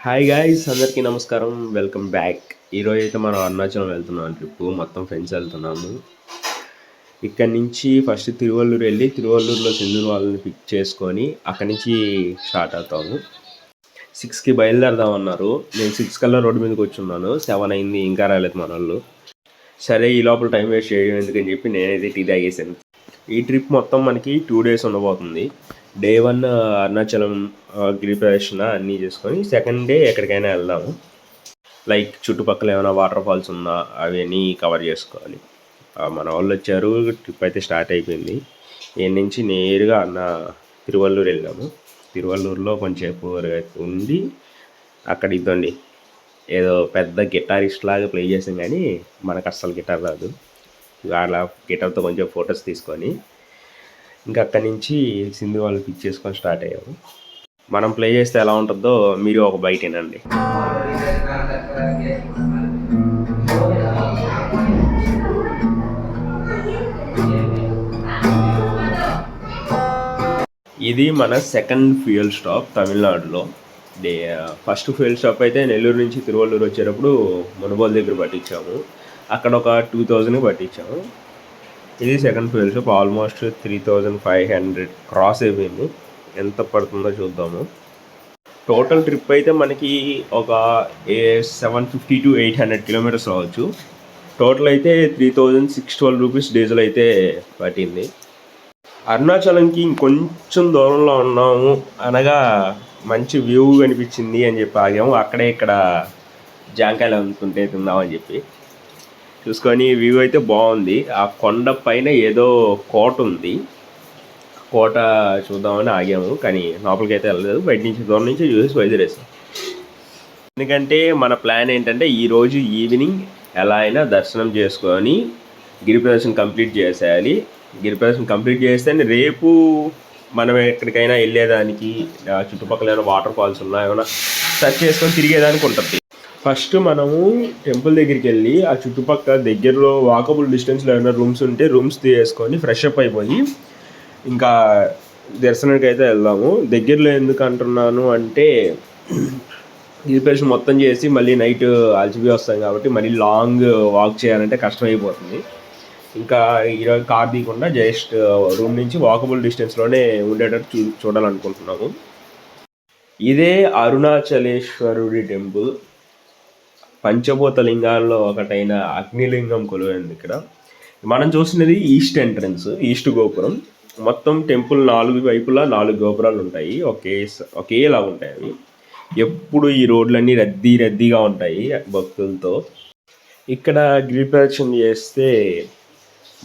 Hi guys, అందరికీ నమస్కారం. Welcome back. ఈరోజు అయితే మనం అరుణాచలం వెళ్తున్నాం. ట్రిప్ మొత్తం ఫ్రెండ్స్ వెళ్తున్నాము. ఇక్కడ నుంచి ఫస్ట్ తిరువల్లూరు వెళ్ళి తిరువల్లూరులో సింధూరు వాళ్ళని పిక్ చేసుకొని అక్కడి నుంచి స్టార్ట్ అవుతాము. 6కి బయలుదేరదాం అన్నారు. నేను 6 కల్లా రోడ్డు మీదకి వచ్చి ఉన్నాను. 7 అయింది, ఇంకా రాలేదు మన వాళ్ళు. సరే, ఈ లోపల టైం వేస్ట్ చేయడం ఎందుకని చెప్పి నేనైతే టీ తాగేసాను. ఈ ట్రిప్ మొత్తం మనకి 2 days ఉండబోతుంది. డే 1 అరుణాచలం గిరి ప్రదర్శన అన్నీ చేసుకొని సెకండ్ డే ఎక్కడికైనా వెళ్దాము. లైక్ చుట్టుపక్కల ఏమైనా వాటర్ ఫాల్స్ ఉన్నా అవన్నీ కవర్ చేసుకోవాలి. మన వాళ్ళు వచ్చారు, ట్రిప్ అయితే స్టార్ట్ అయిపోయింది. ఈ నుంచి నేరుగా తిరువల్లూరు వెళ్ళాము. తిరువల్లూరులో కొంచెంసేపు ఉండి అక్కడ ఇద్దండి ఏదో పెద్ద గిటారిస్ట్ లాగా ప్లే చేసాం, కానీ మనకు అస్సలు గిటార్ రాదు. అలా గిటార్తో కొంచెం ఫొటోస్ తీసుకొని ఇంకా అక్కడి నుంచి సింధు వాళ్ళు పిక్ చేసుకొని స్టార్ట్ అయ్యాము. మనం ప్లే చేస్తే ఎలా ఉంటుందో మీరు ఒక బయట వినండి. ఇది మన సెకండ్ ఫ్యూయల్ స్టాప్ తమిళనాడులో. ఫస్ట్ ఫ్యూయల్ స్టాప్ అయితే నెల్లూరు నుంచి తిరువల్లూరు వచ్చేటప్పుడు మునబోల్ దగ్గర పట్టించాము. అక్కడ ఒక 2000 పట్టించాము. ఇది second fuel shop. Almost 3500 cross అయిపోయింది. ఎంత పడుతుందో చూద్దాము. టోటల్ ట్రిప్ అయితే మనకి ఒక 750 to 800 కిలోమీటర్స్ రావచ్చు. టోటల్ అయితే 3612 రూపీస్ డీజిల్ అయితే పట్టింది. అరుణాచలంకి ఇంకొంచెం దూరంలో ఉన్నాము అనగా మంచి వ్యూ కనిపించింది అని చెప్పి ఆగాము. అక్కడే ఇక్కడ జాంకాయలు అనుకుంటే తిందామని చెప్పి చూసుకొని వ్యూ అయితే బాగుంది. ఆ కొండ పైన ఏదో కోట ఉంది. కోట చూద్దామని ఆగాము, కానీ లోపలికి అయితే వెళ్ళలేదు. బయట నుంచి దూరం నుంచి చూసి బయలుదేరేసాం. ఎందుకంటే మన ప్లాన్ ఏంటంటే ఈరోజు ఈవినింగ్ ఎలా అయినా దర్శనం చేసుకొని గిరి ప్రదర్శన కంప్లీట్ చేసేయాలి. గిరి ప్రదర్శన కంప్లీట్ చేస్తే రేపు మనం ఎక్కడికైనా వెళ్ళేదానికి చుట్టుపక్కల ఏమైనా వాటర్ ఫాల్స్ ఉన్నా ఏమైనా సెర్చ్ చేసుకొని తిరిగేదానికి ఉంటుంది. ఫస్ట్ మనము టెంపుల్ దగ్గరికి వెళ్ళి ఆ చుట్టుపక్కల దగ్గరలో వాకబుల్ డిస్టెన్స్లో ఏమైనా రూమ్స్ ఉంటే రూమ్స్ తీసుకొని ఫ్రెష్ అప్ అయిపోయి ఇంకా దర్శనానికి అయితే వెళ్దాము. దగ్గరలో ఎందుకు అంటున్నాను అంటే గిరిప్రదర్శన మొత్తం చేసి మళ్ళీ నైట్ అలసిపోయి వస్తాం కాబట్టి మళ్ళీ లాంగ్ వాక్ చేయాలంటే కష్టమైపోతుంది. ఇంకా ఈరోజు కార్ తీయకుండా జస్ట్ రూమ్ నుంచి వాకబుల్ డిస్టెన్స్లోనే ఉండేటట్టు చూడాలనుకుంటున్నాము. ఇదే అరుణాచలేశ్వరుడి టెంపుల్. పంచభూత లింగాల్లో ఒకటైన అగ్నిలింగం కొలువైంది ఇక్కడ. మనం చూసినది ఈస్ట్ ఎంట్రన్స్, ఈస్ట్ గోపురం. మొత్తం టెంపుల్ 4 వైపులా 4 గోపురాలు ఉంటాయి. ఒకేలా ఉంటాయి అవి. ఎప్పుడు ఈ రోడ్లన్నీ రద్దీగా ఉంటాయి భక్తులతో. ఇక్కడ గిరి ప్రదక్షిణ చేస్తే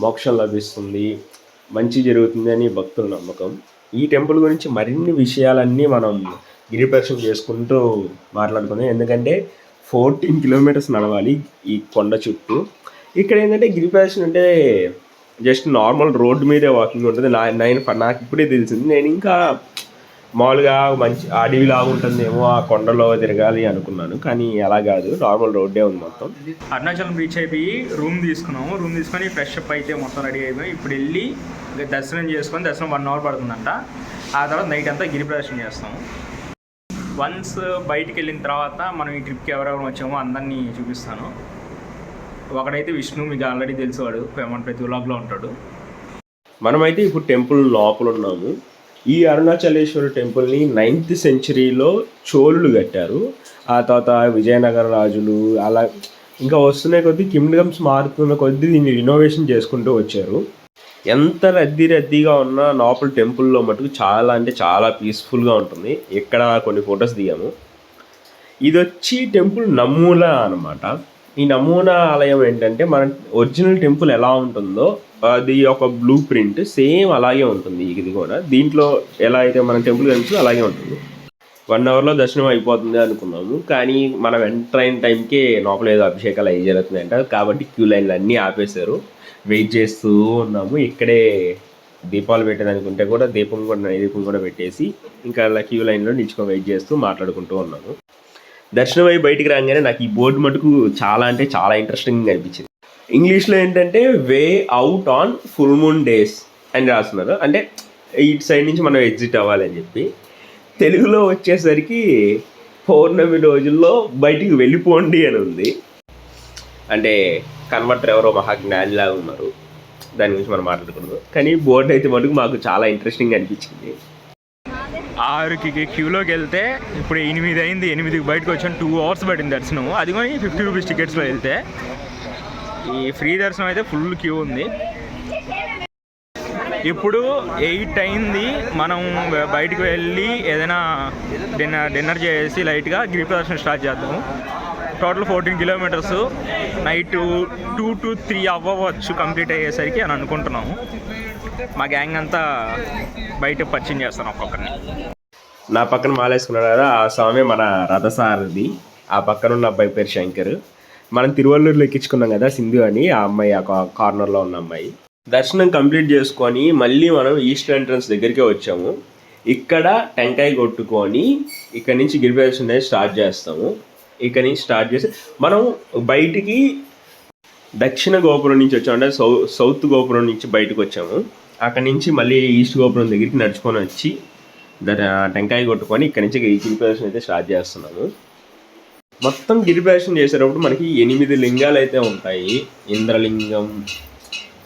మోక్షం లభిస్తుంది, మంచి జరుగుతుంది అని భక్తుల నమ్మకం. ఈ టెంపుల్ గురించి మరిన్ని విషయాలన్నీ మనం గిరి ప్రదక్షిణ చేసుకుంటూ మాట్లాడుకుందాం. ఎందుకంటే 14 కిలోమీటర్స్ నడవాలి ఈ కొండ చుట్టూ. ఇక్కడ ఏంటంటే గిరి ప్రదర్శన అంటే జస్ట్ నార్మల్ రోడ్డు మీదే వాకింగ్ ఉంటుంది. నాకు ఇప్పుడే తెలిసింది. నేను ఇంకా మామూలుగా మంచి అడవిలాగా ఉంటుందేమో ఆ కొండలో తిరగాలి అనుకున్నాను, కానీ అలా కాదు, నార్మల్ రోడ్డే ఉంది మొత్తం. అరుణాచలం రీచ్ అయిపోయి రూమ్ తీసుకొని ఫ్రెష్ అప్ అయితే మొత్తం రెడీ అయిపోయి ఇప్పుడు వెళ్ళి దర్శనం చేసుకొని దర్శనం 1 hour పడుతుందంట. ఆ తర్వాత నైట్ అంతా గిరి ప్రదర్శన చేస్తాము. వన్స్ బయటికి వెళ్ళిన తర్వాత మనం ఈ ట్రిప్కి ఎవరెవరు వచ్చామో అందరినీ చూపిస్తాను. ఒకడైతే విష్ణు, మీకు ఆల్రెడీ తెలిసేవాడు, మన ప్రతి వ్లాగ్లో ఉంటాడు. మనమైతే ఇప్పుడు టెంపుల్ లోపల ఉన్నాము. ఈ అరుణాచలేశ్వర టెంపుల్ని 9th centuryలో చోళులు కట్టారు. ఆ తర్వాత విజయనగర రాజులు అలా ఇంకా వస్తున్న కొద్దీ కింగ్డమ్స్ మారుతున్న కొద్దీ దీన్ని రినోవేషన్ చేసుకుంటూ వచ్చారు. ఎంత రద్దీగా ఉన్నా లోపల టెంపుల్లో మటుకు చాలా అంటే చాలా పీస్ఫుల్గా ఉంటుంది. ఇక్కడ కొన్ని ఫొటోస్ దిగాము. ఇది వచ్చి టెంపుల్ నమూనా అనమాట. ఈ నమూనా ఆలయం ఏంటంటే మన ఒరిజినల్ టెంపుల్ ఎలా ఉంటుందో అది ఒక బ్లూ ప్రింట్ సేమ్ అలాగే ఉంటుంది. ఇది కూడా దీంట్లో ఎలా అయితే మన టెంపుల్ కనిపిస్తుందో అలాగే ఉంటుంది. 1 hourలో దర్శనం అయిపోతుంది అనుకున్నాము, కానీ మనం ఎంటర్ అయిన టైంకి లోపల ఏదో అభిషేకాలు అవి జరుగుతున్నాయంట. కాబట్టి క్యూ లైన్లు అన్నీ ఆపేశారు. వెయిట్ చేస్తూ ఉన్నాము. ఇక్కడే దీపాలు పెట్టేదనుకుంటే కూడా దీపం కూడా పెట్టేసి ఇంకా అలా క్యూ లైన్లో నిల్చుకొని వెయిట్ చేస్తూ మాట్లాడుకుంటూ ఉన్నాము. దర్శనం అయ్యి బయటికి రాగానే నాకు ఈ బోర్డు మటుకు చాలా అంటే చాలా ఇంట్రెస్టింగ్గా అనిపించింది. ఇంగ్లీష్లో ఏంటంటే way out on full moon days అని రాస్తున్నారు. అంటే ఇటు సైడ్ నుంచి మనం ఎగ్జిట్ అవ్వాలి అని చెప్పి. తెలుగులో వచ్చేసరికి పౌర్ణమి రోజుల్లో బయటికి వెళ్ళిపోండి అని ఉంది. అంటే కన్వర్టర్ ఎవరో మహాజ్ఞానిలాగా ఉన్నారు, దాని గురించి మనం మాట్లాడకూడదు. కానీ బోర్డు అయితే మటుకు మాకు చాలా ఇంట్రెస్టింగ్ అనిపించింది. 6కి క్యూలోకి వెళ్తే ఇప్పుడు 8 అయింది, 8కి బయటకు వచ్చాను. 2 hours పట్టింది దర్శనం. అది కానీ 50 రూపీస్ టికెట్స్లో వెళ్తే. ఈ ఫ్రీ దర్శనం అయితే ఫుల్ క్యూ ఉంది. ఇప్పుడు 8 అయింది, మనం బయటికి వెళ్ళి ఏదైనా డిన్నర్ చేసి లైట్గా గిరి ప్రదర్శన స్టార్ట్ చేద్దాము. టోటల్ 14 kilometers, నైట్ 2 to 3 అవ్వచ్చు కంప్లీట్ అయ్యేసరికి అని అనుకుంటున్నాము. మా గ్యాంగ్ అంతా బయట పరిచయం చేస్తాను ఒక్కొక్కరిని. నా పక్కన మాలేసుకున్నాడు కదా, ఆ స్వామి మన రథసారథి. ఆ పక్కన ఉన్న అబ్బాయి పేరు శంకర్. మనం తిరువల్లూరులో ఎక్కించుకున్నాం కదా సింధు అని, ఆ అమ్మాయి ఆ కార్నర్లో ఉన్న అమ్మాయి. దర్శనం కంప్లీట్ చేసుకొని మళ్ళీ మనం ఈస్ట్ ఎంట్రన్స్ దగ్గరికే వచ్చాము. ఇక్కడ టెంకాయ కొట్టుకొని ఇక్కడ నుంచి గిరి ప్రదర్శన అనేది స్టార్ట్ చేస్తాము. ఇక్కడ నుంచి స్టార్ట్ చేసి మనం బయటికి దక్షిణ గోపురం నుంచి వచ్చాము, అంటే సౌత్ గోపురం నుంచి బయటకు వచ్చాము. అక్కడి నుంచి మళ్ళీ ఈస్ట్ గోపురం దగ్గరికి నడుచుకొని వచ్చి టెంకాయ కొట్టుకొని ఇక్కడ నుంచి గిరి ప్రదర్శన అయితే స్టార్ట్ చేస్తున్నాము. మొత్తం గిరి ప్రదర్శన చేసేటప్పుడు మనకి 8 లింగాలు అయితే ఉంటాయి. ఇంద్రలింగం,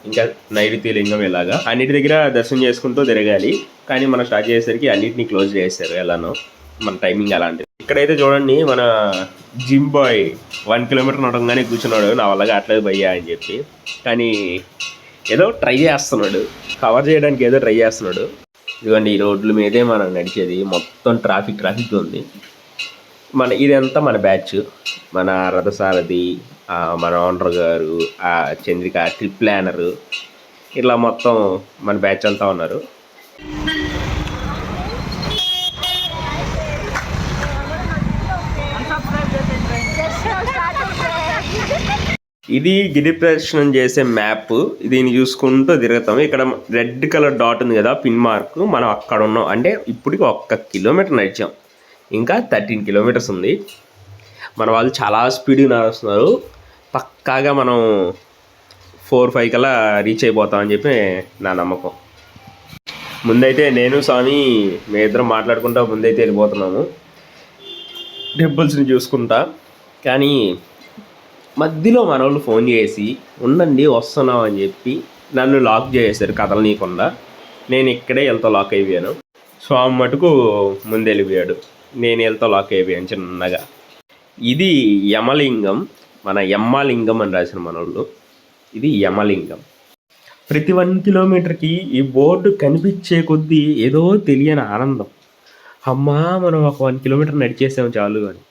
ఇంకా నైరుతి లింగం, ఇలాగా అన్నిటి దగ్గర దర్శనం చేసుకుంటూ తిరగాలి. కానీ మనం స్టార్ట్ చేసేసరికి అన్నిటిని క్లోజ్ చేశారు. ఎలానో మన టైమింగ్ అలాంటిది. ఇక్కడైతే చూడండి, మన జిమ్ బాయ్ 1 kilometer నడవగానే కూర్చున్నాడు. నా వల్లగా అట్లేదు భయ్యా అని చెప్పి. కానీ ఏదో ట్రై చేస్తున్నాడు, కవర్ చేయడానికి ఏదో ట్రై చేస్తున్నాడు. ఇదిగోండి, ఈ రోడ్ల మీదే మనం నడిచేది. మొత్తం ట్రాఫిక్ ఉంది. ఇదంతా మన బ్యాచ్, మన రథసారథి, మన ఓనర్ గారు, చంద్రిక, ట్రిప్ ప్లానరు, ఇట్లా మొత్తం మన బ్యాచ్ అంతా ఉన్నారు. ఇది గిరి ప్రదర్శనం చేసే మ్యాప్. దీన్ని చూసుకుంటూ తిరుగుతాము. ఇక్కడ రెడ్ కలర్ డాట్ ఉంది కదా, పిన్ మార్క్. మనం అక్కడ ఉన్నాం. అంటే ఇప్పటికి 1 kilometer నడిచాం, ఇంకా 13 kilometers ఉంది. మన వాళ్ళు చాలా స్పీడ్గా నడుస్తున్నారు. పక్కాగా మనం 4-5 కల్లా రీచ్ అయిపోతామని చెప్పి నా నమ్మకం. ముందైతే నేను స్వామి మేమిద్దరం మాట్లాడుకుంటా ముందైతే వెళ్ళిపోతున్నాము టెంపుల్స్ని చూసుకుంటా. కానీ మధ్యలో మన వాళ్ళు ఫోన్ చేసి ఉండండి వస్తున్నాం అని చెప్పి నన్ను లాక్ చేసేసారు కదలనీయకుండా. నేను ఇక్కడే వెళ్తా లాక్ అయిపోయాను. స్వామి మటుకు ముందు వెళ్ళిపోయాడు, నేను వెళ్తా లాక్ అయిపోయాను చిన్నగా. ఇది యమలింగం, మన యమ్మలింగం అని రాసిన మన వాళ్ళు. ఇది యమలింగం. ప్రతి 1 kilometerకి ఈ బోర్డు కనిపించే కొద్దీ ఏదో తెలియని ఆనందం. అమ్మా మనం ఒక 1 kilometer నడిచేసాము చాలు అని.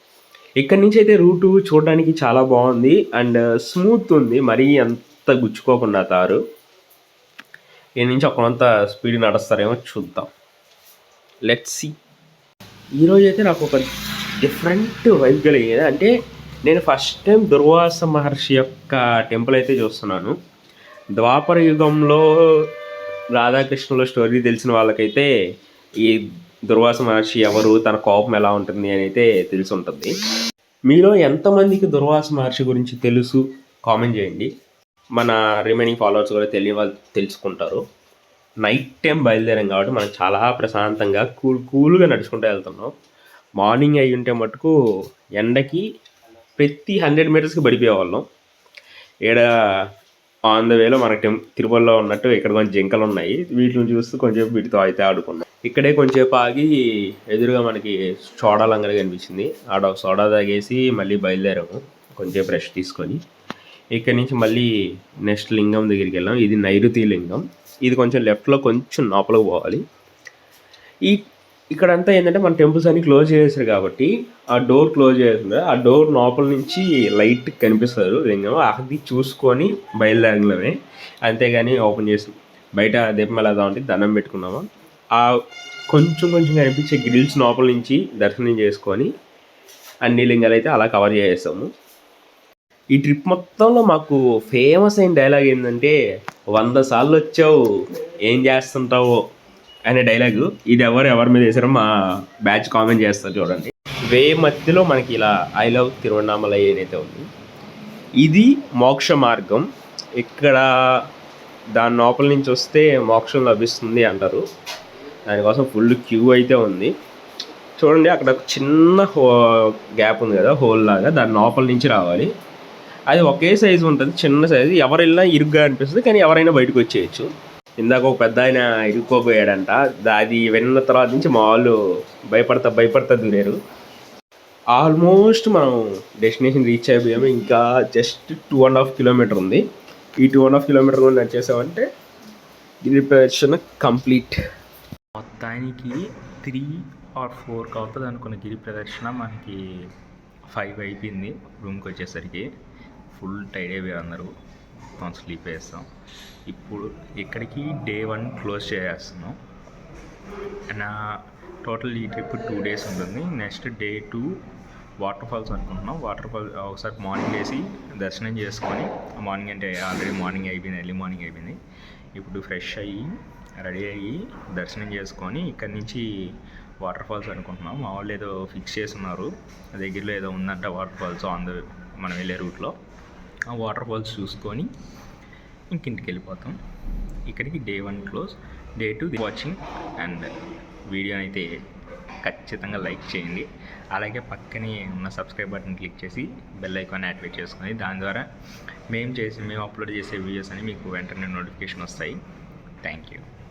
ఇక్కడి నుంచి అయితే రూటు చూడడానికి చాలా బాగుంది అండ్ స్మూత్ ఉంది, మరీ అంత గుచ్చుకోకుండా తారు. ఈ నుంచి కొంత స్పీడ్ నడుస్తారేమో చూద్దాం. Let's see. ఈరోజు అయితే నాకు ఒక డిఫరెంట్ వైబ్ కలిగేది. అంటే నేను ఫస్ట్ టైం దుర్వాస మహర్షి యొక్క టెంపుల్ అయితే చూస్తున్నాను. ద్వాపర యుగంలో రాధాకృష్ణుల స్టోరీ తెలిసిన వాళ్ళకైతే ఈ దుర్వాస మహర్షి ఎవరు, తన కోపం ఎలా ఉంటుంది అని అయితే తెలిసి ఉంటుంది. మీలో ఎంతమందికి దుర్వాస మహర్షి గురించి తెలుసు కామెంట్ చేయండి. మన రిమైనింగ్ ఫాలోవర్స్ కూడా తెలియని వాళ్ళు తెలుసుకుంటారు. నైట్ టైం బయలుదేరాం కాబట్టి మనం చాలా ప్రశాంతంగా కూల్గా నడుచుకుంటూ వెళ్తున్నాం. మార్నింగ్ అయ్యి ఉంటే మటుకు ఎండకి ప్రతి 100 metersకి పడిపోయేవాళ్ళం. ఈడ ఆన్ ద వేలో మనకి తిరుమలలో ఉన్నట్టు ఇక్కడ కొంచెం జింకలు ఉన్నాయి. వీటిని చూస్తూ కొంచెం వీటితో అయితే ఆడుకున్నాం. ఇక్కడే కొంచెంసేపు ఆగి ఎదురుగా మనకి సోడా లంగర్ కనిపించింది. ఆడ ఒక సోడా తాగేసి మళ్ళీ బయలుదేరాము కొంచెం ఫ్రెష్ తీసుకొని. ఇక్కడి నుంచి మళ్ళీ నెక్స్ట్ లింగం దగ్గరికి వెళ్ళాం. ఇది నైరుతి లింగం. ఇది కొంచెం లెఫ్ట్లో కొంచెం లోపలికి పోవాలి. ఇక్కడంతా ఏంటంటే మన టెంపుల్స్ అన్ని క్లోజ్ చేసేసారు కాబట్టి ఆ డోర్ క్లోజ్ చేస్తుంది. ఆ డోర్ లోపల నుంచి లైట్ కనిపిస్తారు లింగం, అది చూసుకొని బయలుదేరగలమే. అంతేగాని ఓపెన్ చేసి బయట దీపం వెళ్దాం అంటే దండం పెట్టుకున్నామా, ఆ కొంచెం కనిపించే గ్రిల్స్ లోపల నుంచి దర్శనం చేసుకొని అన్ని లింగాలు అయితే అలా కవర్ చేసేస్తాము. ఈ ట్రిప్ మొత్తంలో మాకు ఫేమస్ అయిన డైలాగ్ ఏంటంటే 100 సార్లు వచ్చావు ఏం చేస్తుంటావో అనే డైలాగు. ఇది ఎవరి మీద వేసారో మా బ్యాచ్ కామెంట్ చేస్తారు చూడండి. వే మధ్యలో మనకి ఇలా ఐ లవ్ తిరువన్నామలై ఏదైతే ఉంది, ఇది మోక్ష మార్గం. ఇక్కడ దాని లోపల నుంచి వస్తే మోక్షం లభిస్తుంది అంటారు. దానికోసం ఫుల్ క్యూ అయితే ఉంది. చూడండి అక్కడ ఒక చిన్న గ్యాప్ ఉంది కదా, హోల్ లాగా, దాని లోపల నుంచి రావాలి. అది ఒకే సైజు ఉంటుంది, చిన్న సైజు, ఎవరు వెళ్ళినా ఇరుగ్గా అనిపిస్తుంది, కానీ ఎవరైనా బయటకు వచ్చేయచ్చు. ఇందాక ఒక పెద్ద ఆయన ఇరుక్కోపోయాడంట, అది విన్న తర్వాత నుంచి మా వాళ్ళు భయపడతా దూరారు. ఆల్మోస్ట్ మనం డెస్టినేషన్ రీచ్ అయిపోయాము. ఇంకా జస్ట్ 2.5 కిలోమీటర్ ఉంది. ఈ 2.5 కిలోమీటర్ కూడా నడిచేసామంటే గిరి ప్రదర్శన కంప్లీట్. మొత్తానికి 3 or 4 అవుతుంది అనుకున్న గిరి ప్రదర్శన మనకి 5 అయిపోయింది. రూమ్కి వచ్చేసరికి ఫుల్ టైడ్ అయిపోయారు అందరూ, మొత్తం స్లీప్ వేస్తాం. ఇప్పుడు ఇక్కడికి డే 1 క్లోజ్ చేసేస్తున్నాం. నా టోటల్ ఈ ట్రిప్ 2 days ఉంటుంది. నెక్స్ట్ డే 2 వాటర్ ఫాల్స్ అనుకుంటున్నాం. వాటర్ ఫాల్ ఒకసారి మార్నింగ్ వేసి దర్శనం చేసుకొని, మార్నింగ్ అంటే ఆల్రెడీ మార్నింగ్ అయిపోయింది, ఎర్లీ మార్నింగ్ అయిపోయింది. ఇప్పుడు ఫ్రెష్ అయ్యి రెడీ అయ్యి దర్శనం చేసుకొని ఇక్కడి నుంచి వాటర్ ఫాల్స్ అనుకుంటున్నాం. మా వాళ్ళు ఏదో ఫిక్స్ చేస్తున్నారు, దగ్గరలో ఏదో ఉందంట వాటర్ ఫాల్స్ మనం వెళ్ళే రూట్లో. ఆ వాటర్ ఫాల్స్ చూసుకొని ఇంకింటికి వెళ్ళిపోతాం. ఇక్కడికి day 1 close. Day 2 watching. And video అయితే ఖచ్చితంగా లైక్ చేయండి. అలాగే పక్కనే ఉన్న సబ్స్క్రైబ్ బటన్ క్లిక్ చేసి బెల్ ఐకాన్ యాక్టివేట్ చేసుకొని, దాని ద్వారా మేము అప్లోడ్ చేసే వీడియోస్ అని మీకు వెంటనే నోటిఫికేషన్ వస్తాయి. Thank you.